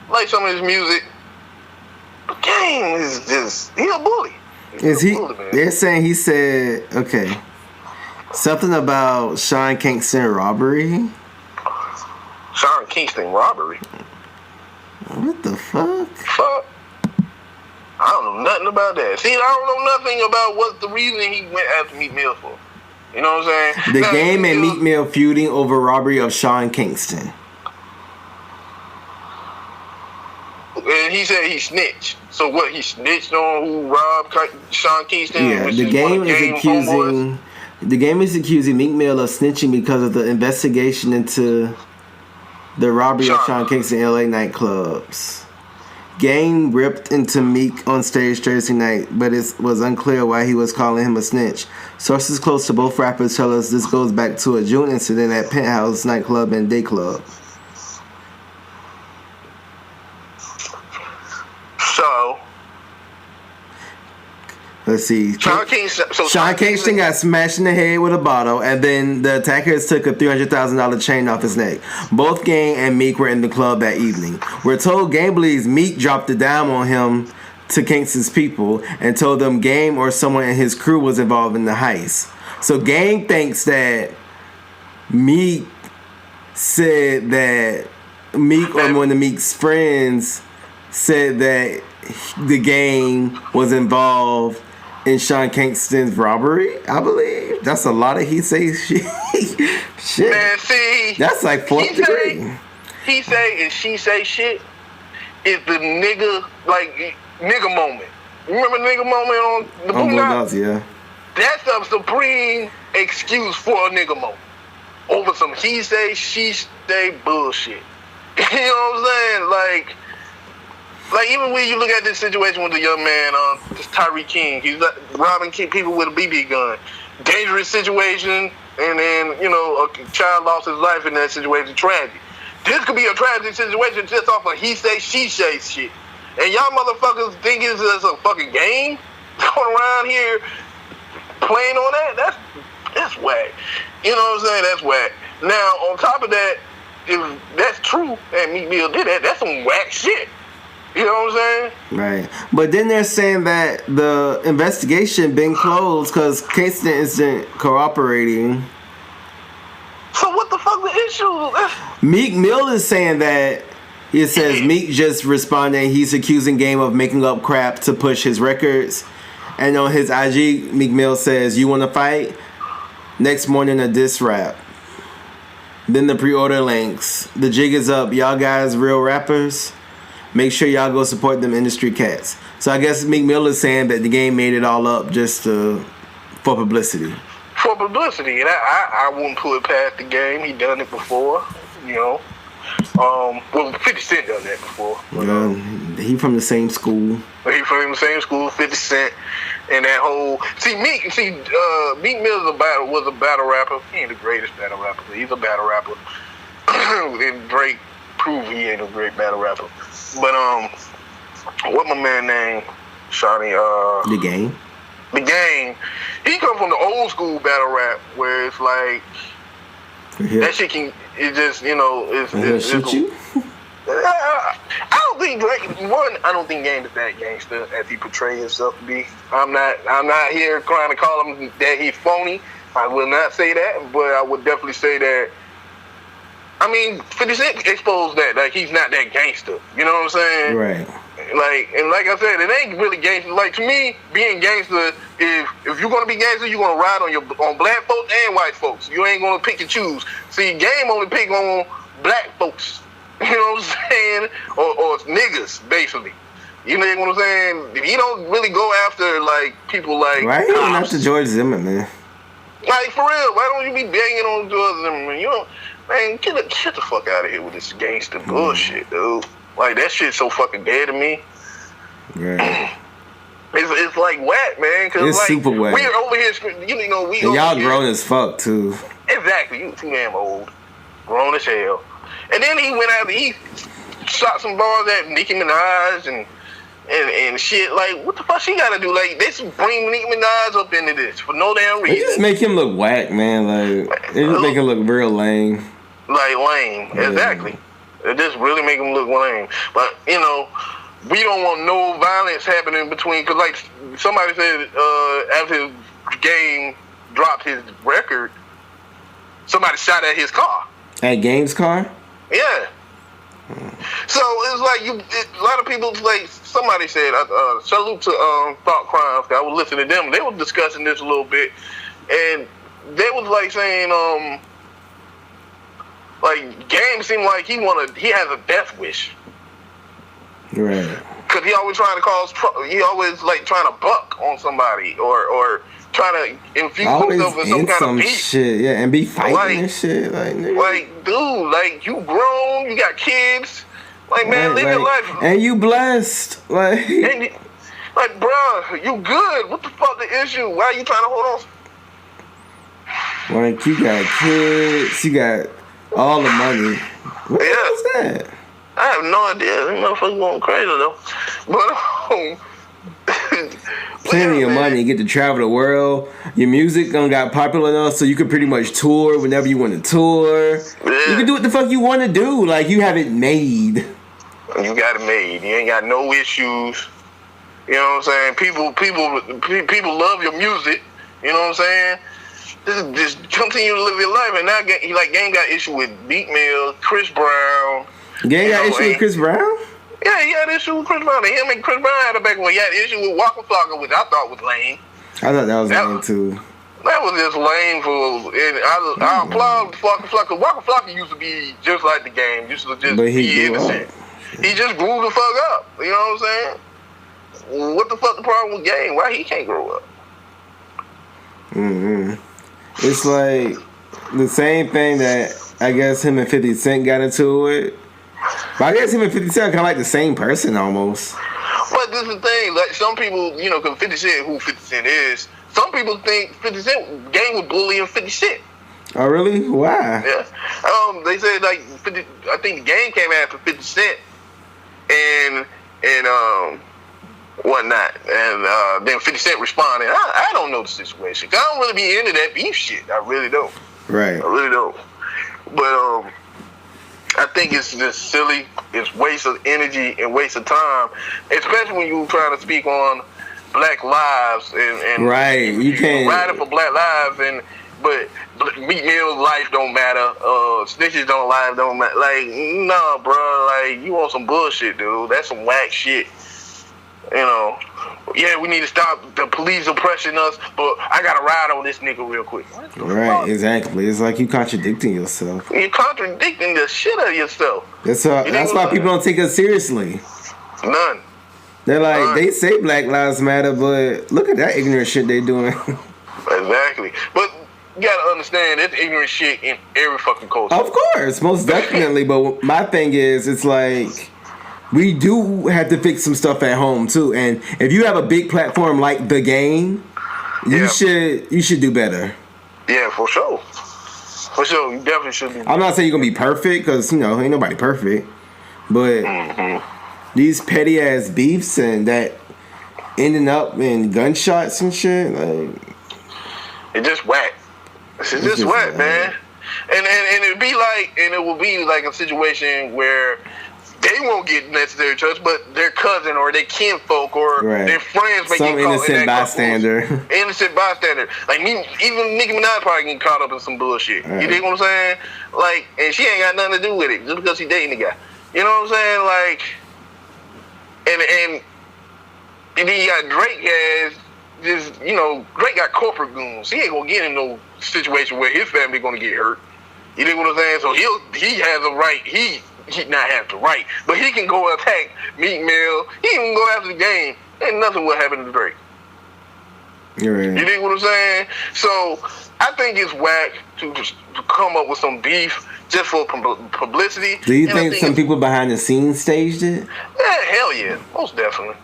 I like some of his music. But Game is just, he a bully. They're saying he said, okay, something about Sean Kingston robbery. Sean Kingston robbery? What the fuck? Fuck. I don't know nothing about that. See, I don't know nothing about what the reason he went after Meek Mill for. You know what I'm saying? The Game and Meek Mill feuding over robbery of Sean Kingston. And he said he snitched. So what? He snitched on who robbed Sean Kingston? Yeah, the Game is accusing Meek Mill of snitching because of the investigation into the robbery of Sean Kingston in LA nightclubs. Game ripped into Meek on stage Thursday night, but it was unclear why he was calling him a snitch. Sources close to both rappers tell us this goes back to a June incident at Penthouse nightclub and day club. So, let's see. Sean Kingston got smashed in the head with a bottle, and then the attackers took a $300,000 chain off his neck. Both Game and Meek were in the club that evening. We're told Game believes Meek dropped a dime on him to Kingston's people and told them Game or someone in his crew was involved in the heist. So Game thinks that Meek said that Meek or one of Meek's friends said that the Game was involved in Sean Kingston's robbery, I believe. That's a lot of he say shit. Shit. Man, see, that's like fourth degree. He say and she say shit is the nigga, like, nigga moment. You remember nigga moment on the Boondocks? Yeah. That's a supreme excuse for a nigga moment. Over some he say, she say bullshit. You know what I'm saying? Like even when you look at this situation with the young man, this Tyre King, he's robbing people with a BB gun. Dangerous situation, and then, you know, a child lost his life in that situation. Tragic. This could be a tragic situation just off of he say, she say shit. And y'all motherfuckers think it's just a fucking game going around here playing on that? That's whack. You know what I'm saying? That's whack. Now, on top of that, if that's true and Meek Mill did that, that's some whack shit. You know what I'm saying? Right. But then they're saying that the investigation been closed because Kingston isn't cooperating. So what the fuck the issue? Meek Mill is saying that it says Meek just responded. He's accusing Game of making up crap to push his records. And on his IG, Meek Mill says, "You want to fight?" Next morning, a diss rap. Then the pre-order links. The jig is up. Y'all guys real rappers? Make sure y'all go support them industry cats. So I guess Meek Mill is saying that the Game made it all up just for publicity. For publicity. And I wouldn't put it past the Game. He done it before, you know. Well, 50 Cent done that before. He from the same school. He from the same school, 50 Cent. And that whole Meek Mill was a battle rapper. He ain't the greatest battle rapper, but he's a battle rapper. And Drake proved he ain't a great battle rapper. But what my man named Shawnee? The Game. The Game. He come from the old school battle rap where it's like that shit can. It just it's shoot you. I don't think Drake. I don't think Game is that gangster as he portrays himself to be. I'm not here trying to call him that he's phony. I will not say that, but I would definitely say that. I mean, 50 Cent exposed that. Like, he's not that gangster. You know what I'm saying? Right. Like I said, it ain't really gangster. Like, to me, being gangster, if you're gonna be gangster, you're gonna ride on black folks and white folks. You ain't gonna pick and choose. See, Game only pick on black folks. You know what I'm saying? Or niggas, basically. You know what I'm saying? He don't really go after, like, people like... Why you going after George Zimmerman? Like, for real, why don't you be banging on George Zimmerman? You know, man, get the fuck out of here with this gangster bullshit, dude. Like, that shit's so fucking dead to me. Yeah. It's like whack, man. Cause it's like, super whack. We're over here, and y'all grown as fuck, too. Exactly. You too damn old. Grown as hell. And then he shot some bars at Nicki Minaj and shit. Like, what the fuck she gotta do? Like, they just bring Nicki Minaj up into this for no damn reason. They just make him look whack, man. Like, they just make him look real lame. Like, lame. Yeah. Exactly. It just really make him look lame. But, we don't want no violence happening between, because, like, somebody said after Game dropped his record, somebody shot at his car. At Game's car? Yeah. So it's like a lot of people, like somebody said, salute to Thought Crimes. I was listening to them. They were discussing this a little bit, and they was like saying, like Game seemed like he has a death wish. Right. Because he always trying to trying to buck on somebody or trying to infuse himself in some kind of beef. Shit, yeah, and be fighting and shit. Like, nigga. Like, dude, like, you grown, you got kids. Like, man, live your life. And you blessed. Like, bro, you good. What the fuck the issue? Why are you trying to hold on? Like, you got kids, you got all the money. What is that? I have no idea. This motherfucker going crazy, though. But, plenty of money. You get to travel the world. Your music got popular enough so you can pretty much tour whenever you want to tour. Yeah. You can do what the fuck you want to do. Like, you have it made. You got it made. You ain't got no issues. You know what I'm saying? People love your music. You know what I'm saying? Just continue to live your life. And now, Game got issue with Meek Mill, Chris Brown. Game got issue with Chris Brown? Yeah, he had an issue with Chris Brown. Him and Chris Brown had a back when he had an issue with Waka Flocka, which I thought was lame. I thought that was lame too. That was just lame and I applaud Waka Flocka. Waka Flocka used to be just like the Game, used to just be innocent. He just grew the fuck up. You know what I'm saying? What the fuck the problem with Game? Why he can't grow up? It's like the same thing that I guess him and 50 Cent got into it. But I guess him and 50 Cent are kind of like the same person almost. But this is the thing, like some people, because 50 Cent, who 50 Cent is, some people think 50 Cent Game was bullying 50 Cent. Oh, really? Why? Yeah. They said, like, I think the Game came after 50 Cent, and and whatnot. And then 50 Cent responded, I don't know the situation. I don't really be into that beef shit. I really don't. Right. I really don't. But I think it's just silly. It's waste of energy and waste of time, especially when you're trying to speak on black lives and right. You can't riding for black lives but Meek Mill's life don't matter. Snitches don't matter. Like, nah, bro. Like, you want some bullshit, dude. That's some whack shit. You know. Yeah, we need to stop the police oppressing us, but I gotta ride on this nigga real quick. Right, exactly. It's like you contradicting yourself. You're contradicting the shit out of yourself. That's why people don't take us seriously. None. They're like, they say Black Lives Matter, but look at that ignorant shit they doing. Exactly. But you gotta understand, there's ignorant shit in every fucking culture. Of course, most definitely. But my thing is, it's like, we do have to fix some stuff at home too. And if you have a big platform like The Game, you should do better. Yeah, for sure. For sure, you definitely should be. I'm not saying you're gonna be perfect, because ain't nobody perfect. But these petty ass beefs and that ending up in gunshots and shit, like, it's just whack. It's just whack, man. And it will be like a situation where they won't get necessary trust, but their cousin or their kinfolk or their friends may some get caught innocent in bystander. Innocent bystander. Like even Nicki Minaj probably getting caught up in some bullshit. Right. You dig what I'm saying? Like, and she ain't got nothing to do with it just because she dating the guy. You know what I'm saying? Like, and then you got Drake has just, Drake got corporate goons. He ain't gonna get in no situation where his family gonna get hurt. You dig what I'm saying? So he has a right. He not have the right, but he can go attack Meek Mill. He can go after The Game. Ain't nothing will happen to Drake. You're right. You dig what I'm saying? So I think it's whack to come up with some beef just for publicity. Do you think some people behind the scenes staged it? Yeah, hell yeah, most definitely.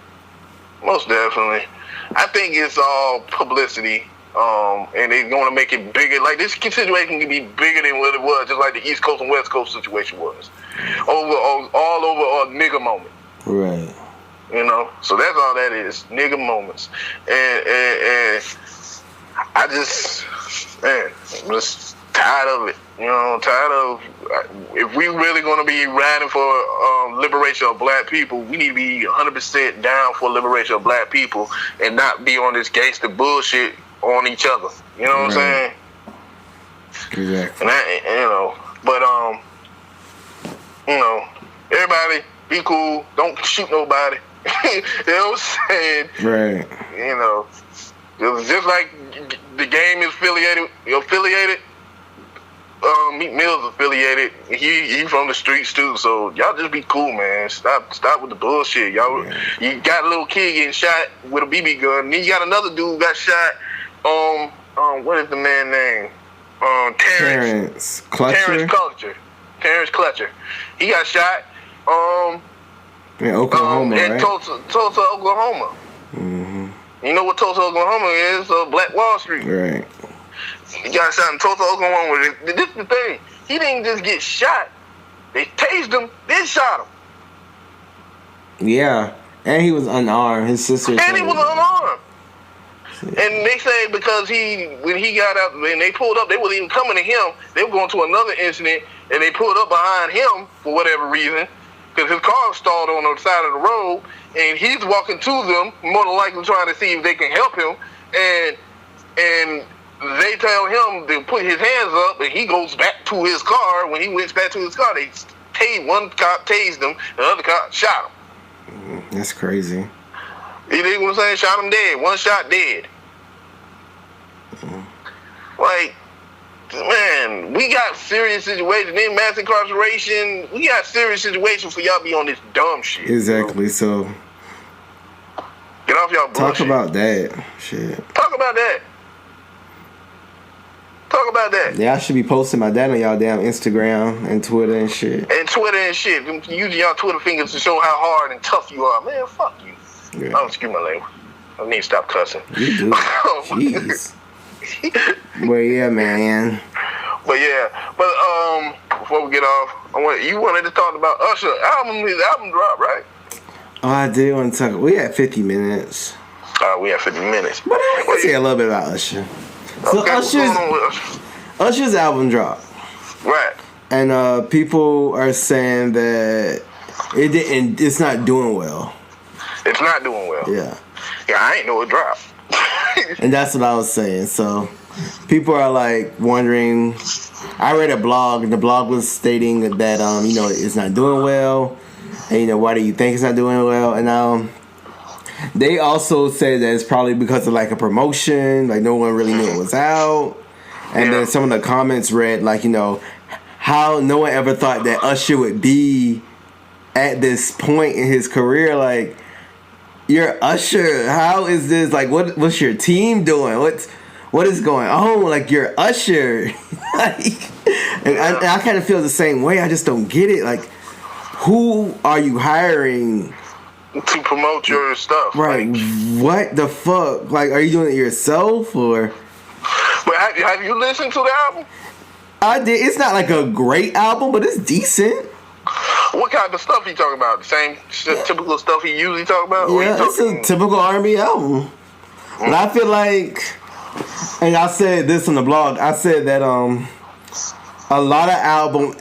I think it's all publicity. And they're going to make it bigger. Like, this situation can be bigger than what it was, just like the East Coast and West Coast situation was. All over a nigga moment. Right. So that's all that is, nigga moments. And I just, I'm just tired of it. Tired of, if we really going to be riding for liberation of black people, we need to be 100% down for liberation of black people and not be on this gangster bullshit on each other. You know what I'm saying? Exactly. But everybody be cool. Don't shoot nobody. You know what I'm saying? Right. Just like The Game is affiliated. Meek Mill's affiliated. He from the streets too. So y'all just be cool, man. Stop with the bullshit. Y'all, you got a little kid getting shot with a BB gun. And then you got another dude got shot. What is the man's name? Terrence Clutcher. Terrence Clutcher. He got shot. In Oklahoma, in right? Tulsa, Oklahoma. Mm-hmm. You know what Tulsa, Oklahoma is? Black Wall Street. Right. He got shot in Tulsa, Oklahoma. This is the thing. He didn't just get shot. They tased him, then shot him. Yeah. And he was unarmed. His sister. And he was unarmed. And they say because when he got out, when they pulled up, they wasn't even coming to him. They were going to another incident, and they pulled up behind him for whatever reason, because his car stalled on the side of the road, and he's walking to them, more than likely trying to see if they can help him, and they tell him to put his hands up, and he goes back to his car. When he went back to his car, one cop tased him, the other cop shot him. That's crazy. You know what I'm saying? Shot him dead. One shot dead. Like, man, we got serious situations. In mass incarceration, we got serious situations for y'all be on this dumb shit. Exactly, so. Get off y'all bullshit. Talk about that. Shit. Talk about that. Yeah, I should be posting my dad on y'all damn Instagram and Twitter and shit. Using y'all Twitter fingers to show how hard and tough you are. Man, fuck you. Yeah. Oh, excuse my language. I need to stop cussing. You do. Jeez. Well, yeah, man. Before we get off, you wanted to talk about Usher album. His album dropped, right? Oh, I did want to talk. We had 50 minutes. We have 50 minutes. But I can say a little bit about Usher. So Okay, what's going on with Usher? Usher's album dropped. Right. And people are saying that it's not doing well. It's not doing well. Yeah. Yeah, I ain't know it dropped. And that's what I was saying. So people are like wondering. I read a blog, and the blog was stating that it's not doing well, and why do you think it's not doing well? And they also said that it's probably because of like a promotion, like no one really knew it was out. And then some of the comments read like how no one ever thought that Usher would be at this point in his career. Like, you're Usher. How is this? Like, what's your team doing? What is going on? Like, you're Usher. and I kind of feel the same way. I just don't get it. Like, who are you hiring to promote your stuff? Right. Like, what the fuck? Like, are you doing it yourself or? But have you listened to the album? I did. It's not like a great album, but it's decent. What kind of stuff he talking about? The same typical stuff he usually talk about? Yeah, it's a typical R&B album. But I feel like, and I said this on the blog, I said that a lot of album,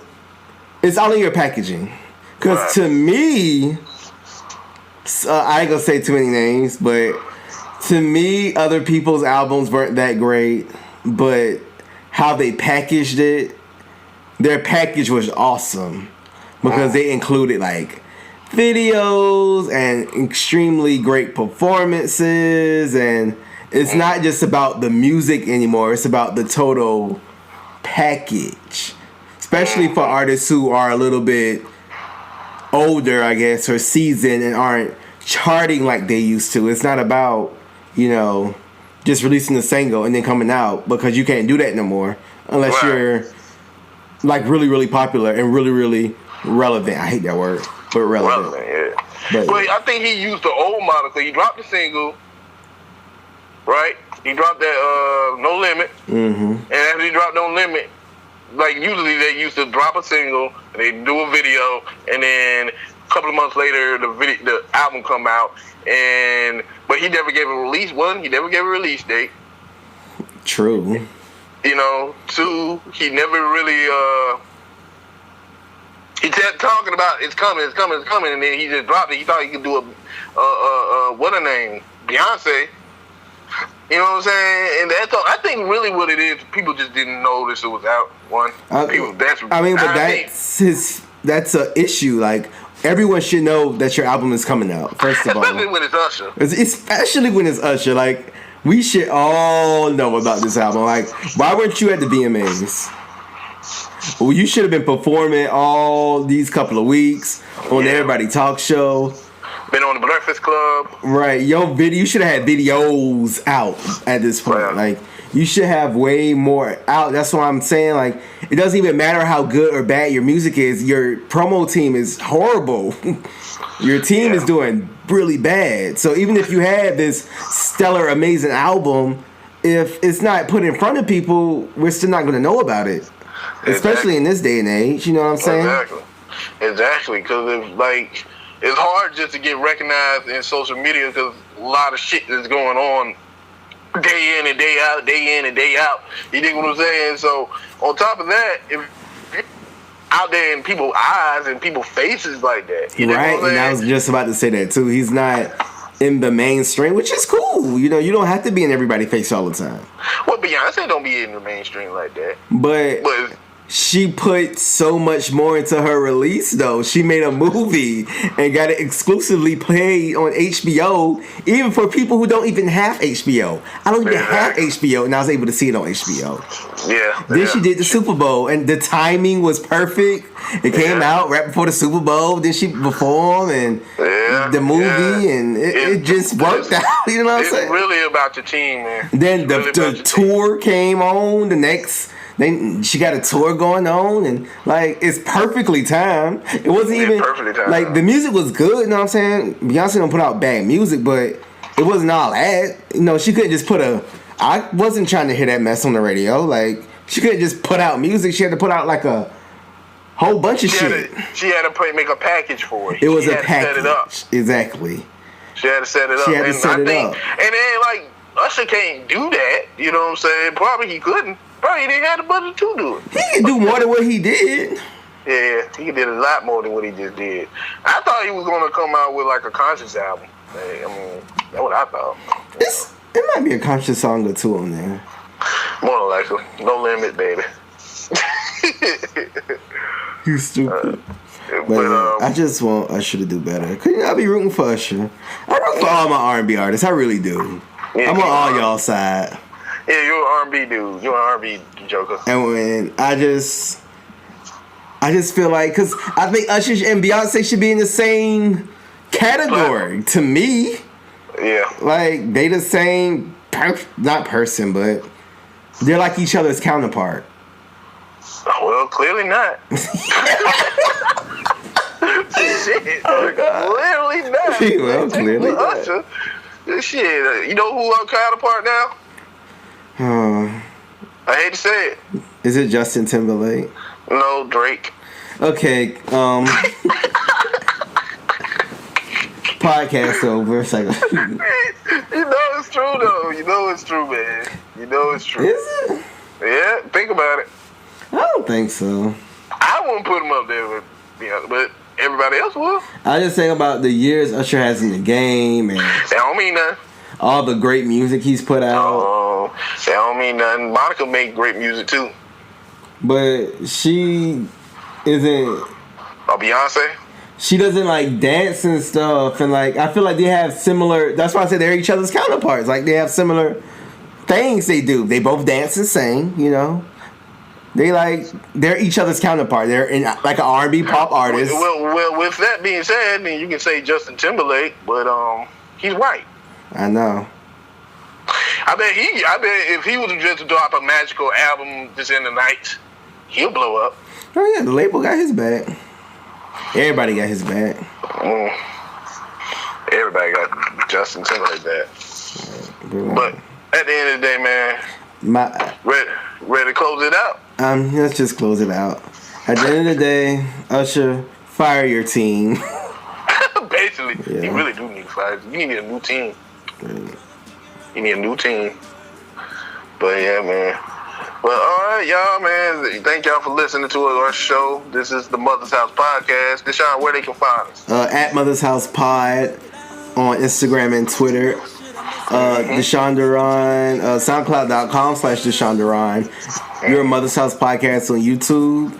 it's all in your packaging. Because to me, I ain't gonna say too many names, but to me, other people's albums weren't that great, but how they packaged it, their package was awesome. Because they included like videos and extremely great performances, and it's not just about the music anymore, it's about the total package. Especially for artists who are a little bit older, I guess, or seasoned and aren't charting like they used to. It's not about, just releasing a single and then coming out, because you can't do that no more unless you're like really, really popular and really, really relevant. I hate that word, but relevant. Yeah. But I think he used the old model. So he dropped the single, right? He dropped that No Limit, and after he dropped No Limit, like usually they used to drop a single and they do a video, and then a couple of months later the album come out, but he never gave a release. One, he never gave a release date. True. Two, he never really he kept talking about it's coming, and then he just dropped it. He thought he could do a what a name, Beyonce. You know what I'm saying? And that's all. I think really what it is, people just didn't know this was out. That's an issue. Like, everyone should know that your album is coming out. First of all, especially when it's Usher. Especially when it's Usher. Like, we should all know about this album. Like, why weren't you at the VMAs? Well, you should have been performing all these couple of weeks on Everybody Talk Show. Been on the Breakfast Club. Right. You should have had videos out at this point. Right. Like, you should have way more out. That's what I'm saying. Like, it doesn't even matter how good or bad your music is. Your promo team is horrible. Your team is doing really bad. So even if you had this stellar, amazing album, if it's not put in front of people, we're still not going to know about it. Especially in this day and age, you know what I'm saying? Exactly. Because it's hard just to get recognized in social media because a lot of shit is going on day in and day out, day in and day out. You dig what I'm saying? So on top of that, if you're out there in people's eyes and people's faces like that, you know what I'm saying? And I was just about to say that too. He's not in the mainstream, which is cool. You don't have to be in everybody's face all the time. Well, Beyonce don't be in the mainstream like that. But she put so much more into her release, though. She made a movie and got it exclusively played on HBO, even for people who don't even have HBO. I don't even have HBO, and I was able to see it on HBO. Yeah. Then she did the Super Bowl, and the timing was perfect. It came out right before the Super Bowl. Then she performed, and the movie, and it just worked out. You know what I'm saying? It's really about your team, man. Then the tour came on the next. Then she got a tour going on, and it's perfectly timed. It wasn't even perfectly timed. The music was good. You know what I'm saying? Beyonce don't put out bad music, but it wasn't all that. She couldn't just put I wasn't trying to hear that mess on the radio. She couldn't just put out music. She had to put out Whole bunch of shit. She had to make a package for it. It was she a had package. To set it up. Exactly. She had to set it up. She had to set it up. And then, like, Usher can't do that. You know what I'm saying? Probably he couldn't. Probably he didn't have the budget to do it. He can do more than what he did. Yeah, he did a lot more than what he just did. I thought he was going to come out with, like, a conscious album. Hey, I mean, that's what I thought. It might be a conscious song or two on there. More than likely. No Limit, baby. You stupid. But I just want Usher to do better. Couldn't I be rooting for Usher? I root for all my R&B artists. I really do. Yeah, I'm on all y'all side. Yeah, you're an R&B dude. You're an R&B joker. And when I just feel like, because I think Usher and Beyonce should be in the same category to me. Yeah. Like, they the same, not person, but they're like each other's counterpart. Well, clearly not. Shit. Clearly not. Well, clearly not. Usher. Shit. You know who our counterpart now? I hate to say it. Is it Justin Timberlake? No, Drake. Okay, podcast over. It's like, you know it's true though. You know it's true, man. You know it's true. Is it? Yeah, think about it. I don't think so. I wouldn't put him up there with Beyonce, but everybody else will. I just think about the years Usher has in the game and that don't mean nothing. All the great music he's put out. Oh, that don't mean nothing. Monica made great music too. But she isn't. Oh, Beyonce? She doesn't like dance and stuff, and like I feel like they have similar. That's why I said they're each other's counterparts. Like they have similar things they do. They both dance and sing. You know, they're each other's counterpart. They're in like an R&B pop artist. Well, with that being said, then you can say Justin Timberlake, but he's white. I know. I bet if he was just to drop a magical album just in the night, he'll blow up. Oh yeah, the label got his back. Everybody got his back. Everybody got Justin Timberlake back. But at the end of the day, man, ready to close it out? Let's just close it out. At the end of the day, Usher, fire your team. Basically, you really do need to fire. You need a new team. You need a new team. But yeah, man. Well, all right, y'all, man. Thank y'all for listening to our show. This is the Mother's House Podcast. DeShaun, where they can find us? At Mother's House Pod on Instagram and Twitter. DeShaunDuron, SoundCloud.com/DeShaunDuron. Your Mother's House Podcast on YouTube.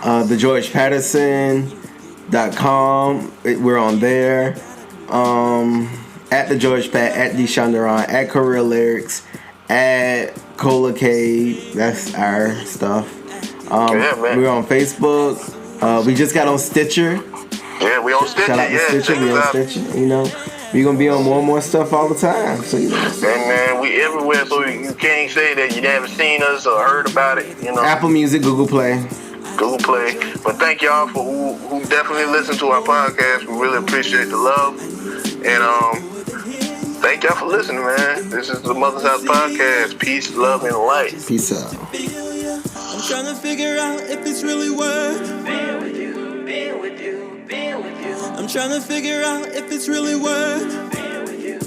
TheGeorgePatterson.com. We're on there. At the George Pat, at DeShaunDuron, at Career Lyrics, at Cola Cade. That's our stuff. We're on Facebook. We just got on Stitcher. Yeah, we on Stitcher. Shout out to Stitcher. We on Stitcher. You know, we're gonna be on more and more stuff all the time. So you know. Hey man, we everywhere. So you can't say that you haven't seen us or heard about it. You know. Apple Music, Google Play. But thank y'all for who definitely listen to our podcast. We really appreciate the love. And thank y'all for listening, man. This is the Mother's House Podcast. Peace, love, and light. Peace out. I'm trying to figure out if it's really worth being with you. I'm trying to figure out if it's really worth being with you.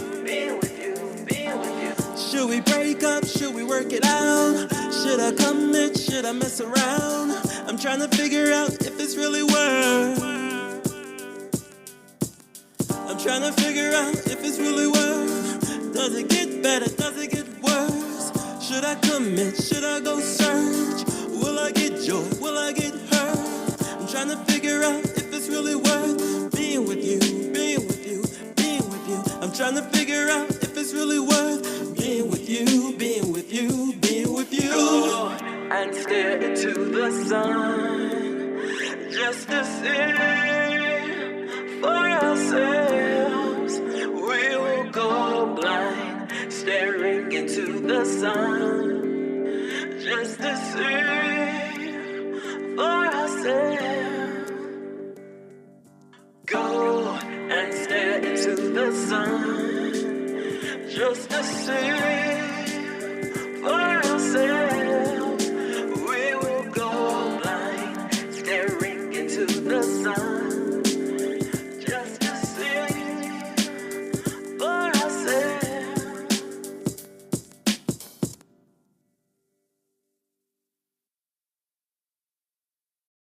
Should we break up? Should we work it out? Should I commit? Should I mess around? I'm trying to figure out if it's really worth. I'm trying to figure out if it's really worth. Does it get better? Does it get worse? Should I commit? Should I go search? Will I get joy? Will I get hurt? I'm trying to figure out if it's really worth being with you. I'm trying to figure out if it's really worth being with you. Go and stare into the sun just to see for ourselves. We will go blind, staring into the sun just to see for ourselves. Go and stare into the sun just to see.